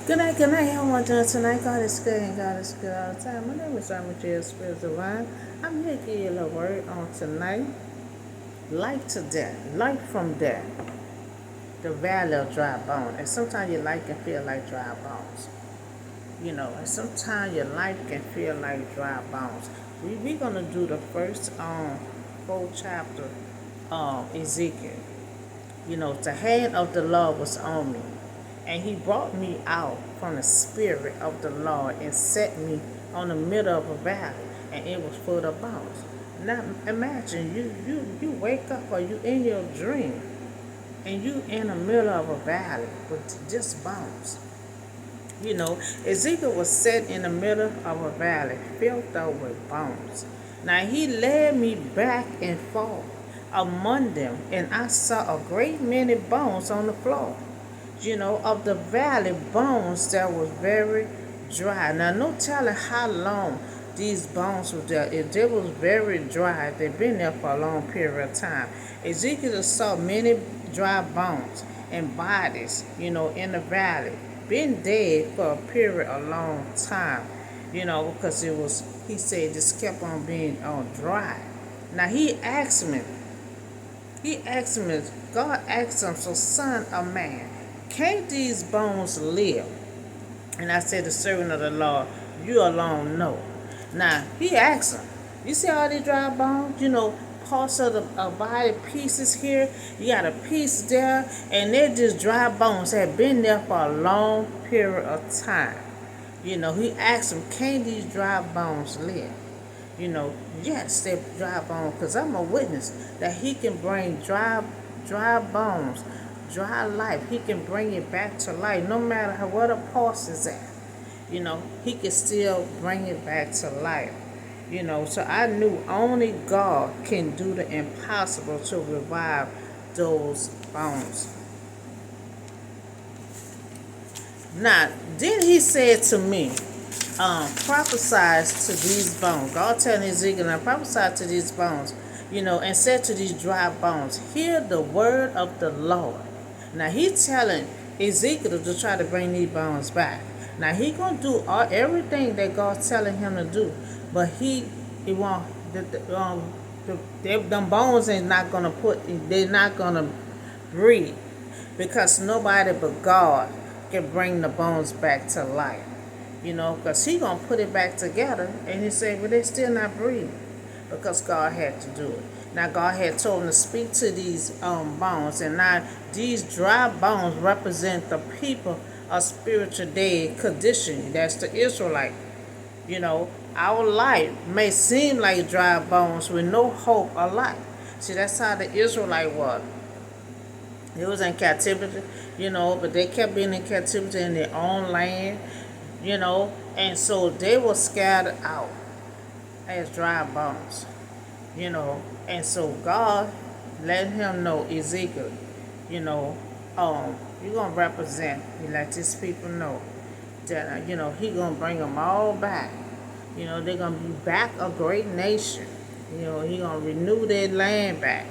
Good night. How are you doing tonight? God is good and God is good all the time. My name is Rama J. Spirit Divine. I'm here to give you a little word on tonight. Life to death, life from death, the valley of dry bones. And sometimes your life can feel like dry bones. And sometimes your life can feel like dry bones. We're going to do the first full chapter of Ezekiel. The hand of the Lord was on me, and he brought me out from the spirit of the Lord and set me on the middle of a valley, and it was full of bones. Now imagine you wake up or you in your dream, and you in the middle of a valley with just bones. Ezekiel was set in the middle of a valley filled up with bones. Now he led me back and forth among them, and I saw a great many bones on the floor. Of the valley bones that was very dry. Now no telling how long these bones were there. If they was very dry, they've been there for a long period of time. Ezekiel saw many dry bones and bodies, in the valley, been dead for a period a long time, because he said, just kept on being dry. Now God asked him, so son of man, can't these bones live? And I said, the servant of the Lord, you alone know. Now he asked him, you see all these dry bones? Parts of the body pieces here. You got a piece there, and they're just dry bones that have been there for a long period of time. He asked him, can these dry bones live? Yes, they're dry bones, because I'm a witness that he can bring dry bones, dry life. He can bring it back to life, no matter what a pulse is at. He can still bring it back to life. So I knew only God can do the impossible to revive those bones. Now, then he said to me, prophesies to these bones. God telling Ezekiel, now prophesy to these bones, and said to these dry bones, hear the word of the Lord. Now he telling Ezekiel to try to bring these bones back. Now he gonna do everything that God's telling him to do, but he won't. Them bones ain't not gonna they're not gonna breathe, because nobody but God can bring the bones back to life. Because he gonna put it back together, and he said, but they still not breathing, because God had to do it. Now God had told him to speak to these bones, and now these dry bones represent the people of spiritual dead condition. That's the Israelite. Our life may seem like dry bones with no hope of life. See, that's how the Israelite was. They was in captivity, but they kept being in captivity in their own land, and so they were scattered out as dry bones, and so God let him know, Ezekiel, you're going to represent, he let his people know that, he going to bring them all back. They're going to be back a great nation. He going to renew their land back.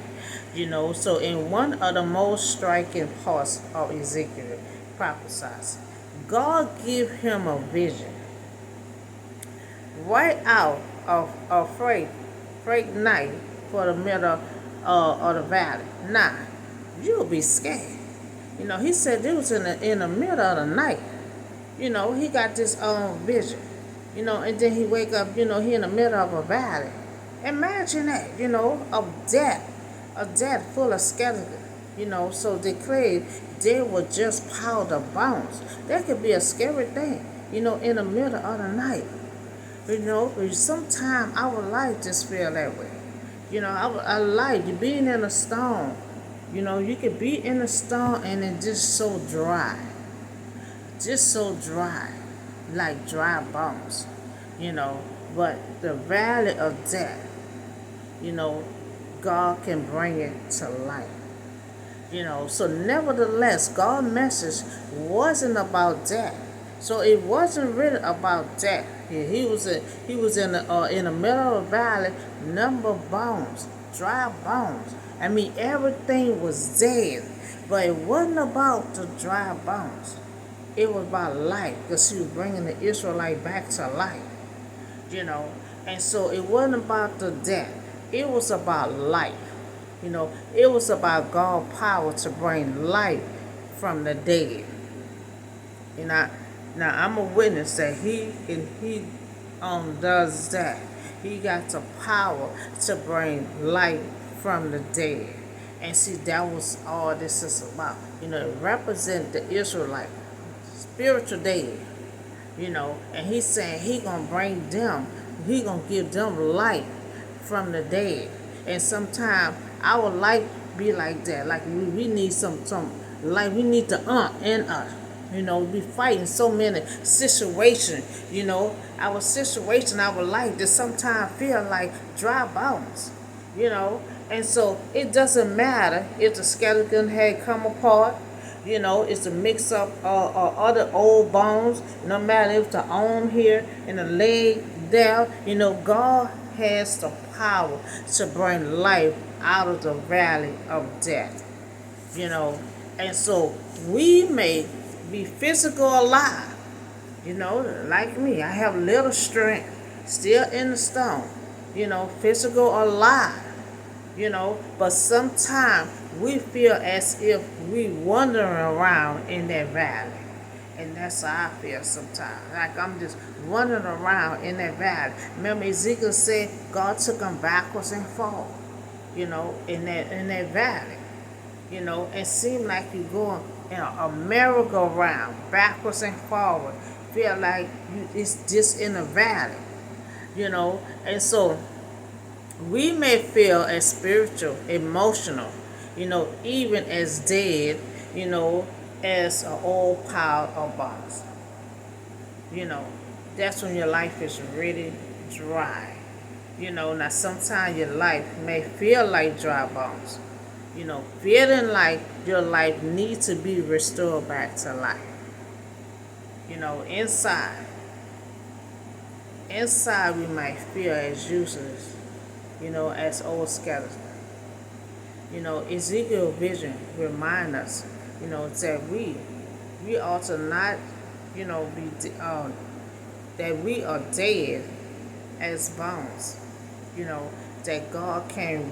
So in one of the most striking parts of Ezekiel prophesies, God give him a vision right out of a freight night for the middle of the valley. Now, you'll be scared. He said it was in the middle of the night. He got this vision. And then he wake up, he in the middle of a valley. Imagine that, a death full of skeleton. So declared they were just piled of bones. That could be a scary thing, in the middle of the night. Sometimes our life just feel that way. Our life, you being in a storm, you could be in a storm and it's just so dry. Just so dry, like dry bones, But the valley of death, God can bring it to life. So nevertheless, God's message wasn't about death. So it wasn't really about death. He was in the middle of a valley, number of bones, dry bones. I mean, everything was dead, but it wasn't about the dry bones. it was about life, because he was bringing the Israelite back to life, you know. And so it wasn't about the death, it was about life. It was about God's power to bring life from the dead. You know, now I'm a witness that he does that. He got the power to bring life from the dead. And see, that was all this is about. It represents the Israelite, spiritual dead. And he's saying he gonna bring them, he gonna give them life from the dead. And sometimes our life be like that. Like we need some life. We need the in us. We fighting so many situations. Our situation, our life, that sometimes feel like dry bones. And so it doesn't matter if the skeleton had come apart. It's a mix up of other old bones. No matter if the arm here and the leg there. God has the power to bring life out of the valley of death. And so we may be physical alive. Like me, I have little strength still in the stone. Physical alive. But sometimes we feel as if we wandering around in that valley. And that's how I feel sometimes. Like I'm just wandering around in that valley. Remember Ezekiel said God took him backwards and forward, in that valley. It seemed like you're going in a merry-go-round, backwards and forward. Feel like it's just in a valley. And so we may feel as spiritual, emotional, even as dead, as an old pile of bones. That's when your life is really dry. Now sometimes your life may feel like dry bones. Feeling like your life needs to be restored back to life. Inside. Inside we might feel as useless, as old skeleton. Ezekiel vision remind us, that we ought to not, be that we are dead as bones. That God can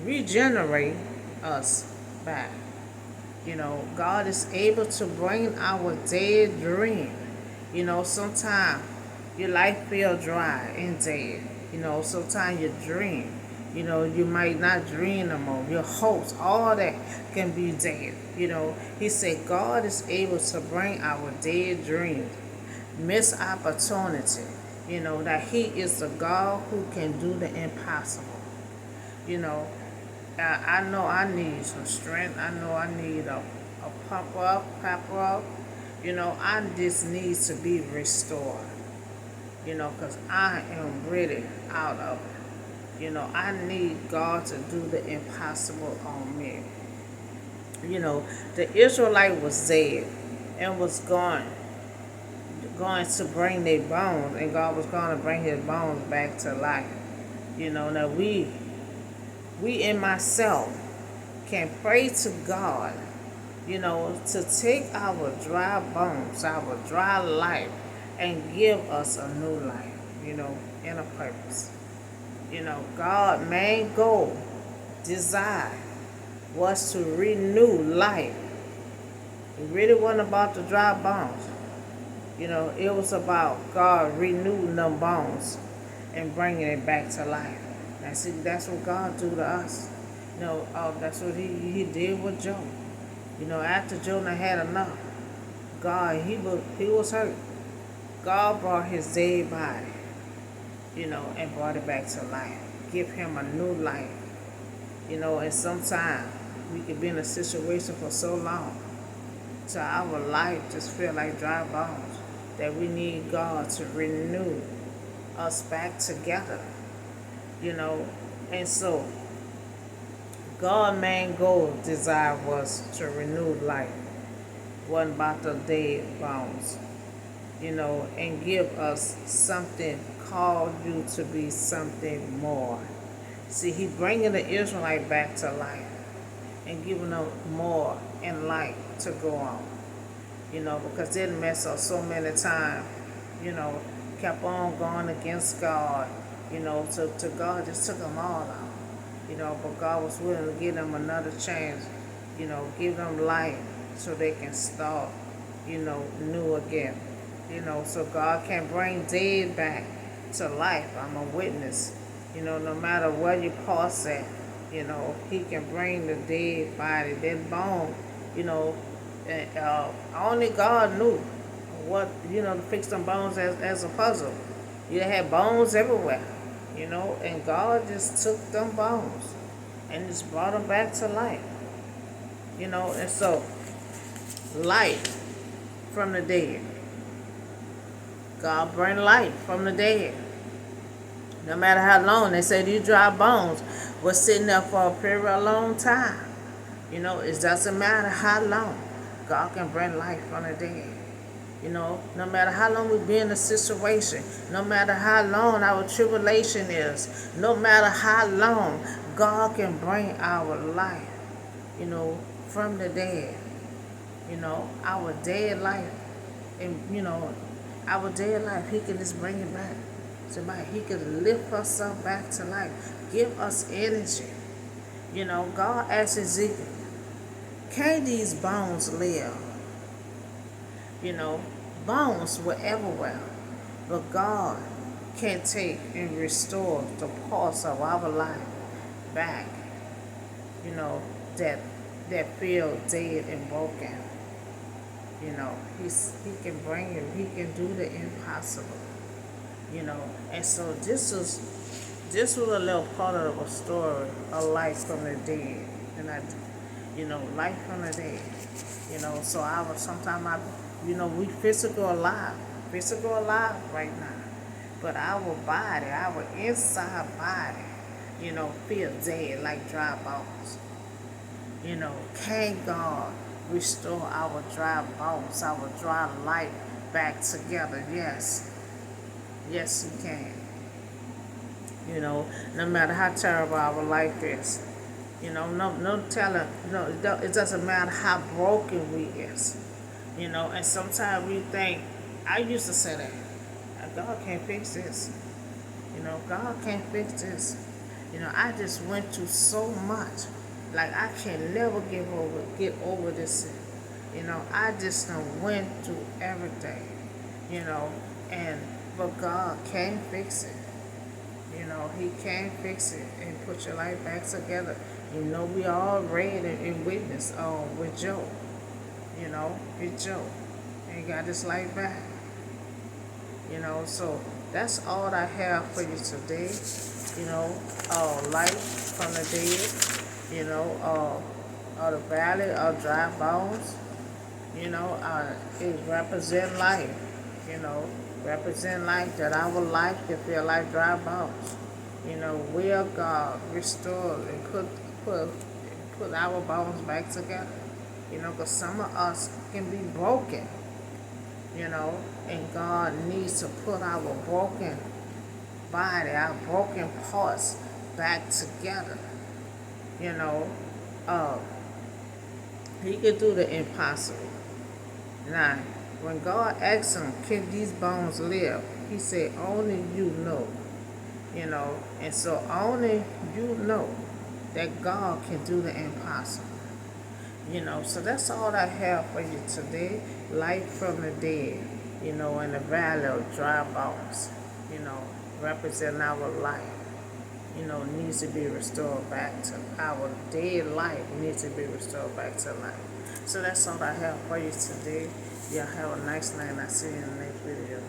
regenerate us back. God is able to bring our dead dream. Sometimes your life feel dry and dead. Sometimes you dream. You might not dream no more. Your hopes, all that can be dead. He said God is able to bring our dead dreams, missed opportunity. That He is the God who can do the impossible. I know I need some strength. I know I need a pump up. I just need to be restored. Because I am really out of it. I need God to do the impossible on me. The Israelite was dead and was going to bring their bones, and God was going to bring His bones back to life. Now we in myself can pray to God, to take our dry bones, our dry life, and give us a new life, in a purpose. God's main goal, desire, was to renew life. It really wasn't about the dry bones. It was about God renewing them bones and bringing it back to life. And see, that's what God do to us. That's what he did with Job. After Jonah had enough, God, he was hurt. God brought his dead body, and brought it back to life. Give him a new life. And sometimes we can be in a situation for so long till our life just feel like dry bones, that we need God to renew us back together. And so God's main goal, desire, was to renew life. Wasn't about the dead bones. And give us something, call you to be something more. See, He bringing the Israelite back to life and giving them more in life. to go on, because they done messed up so many times, you know, kept on going against God, to God just took them all out, but God was willing to give them another chance, give them life so they can start, new again, so God can bring dead back to life. I'm a witness, no matter where you pass at, He can bring the dead body, that bone, you know, and only God knew what, to fix them bones as a puzzle. You had bones everywhere, and God just took them bones and just brought them back to life, and so life from the dead. God bring life from the dead. No matter how long, they say these dry bones were sitting there for a period of long time. It doesn't matter how long, God can bring life from the dead. No matter how long we've been in a situation, no matter how long our tribulation is, no matter how long, God can bring our life, from the dead. Our dead life, and our dead life, He can just bring it back. Somebody, He could lift us up back to life, give us energy. God asked Ezekiel, can these bones live? Bones were everywhere, but God can take and restore the parts of our life back, that feel dead and broken. He can bring it, He can do the impossible. And so this was a little part of a story of life from the dead. And life from the dead. So we physical alive right now. But our body, our inside body, feel dead like dry bones. Can God restore our dry bones, our dry life back together? Yes. Yes, He can. No matter how terrible our life is. No telling, it doesn't matter how broken we is. And sometimes we think, I used to say that, God can't fix this. God can't fix this. I just went through so much. Like, I can never get over this. I just done went through everything. But God can fix it. He can fix it and put your life back together. We all read and witnessed with Job. With Job. And he got his life back. So that's all I have for you today. Life from the dead. The valley of dry bones. It represent life. Represent life, that our life can feel like dry bones. Will God restore and put our bones back together? Because some of us can be broken, and God needs to put our broken body, our broken parts back together. He could do the impossible. Now, when God asked him, can these bones live? He said, only you know. And so only you know that God can do the impossible. So that's all I have for you today. Life from the dead, in the valley of dry bones, represent our life, needs to be restored back to our dead life, needs to be restored back to life. So that's all I have for you today. Y'all have a nice night, and I'll see you in the next video.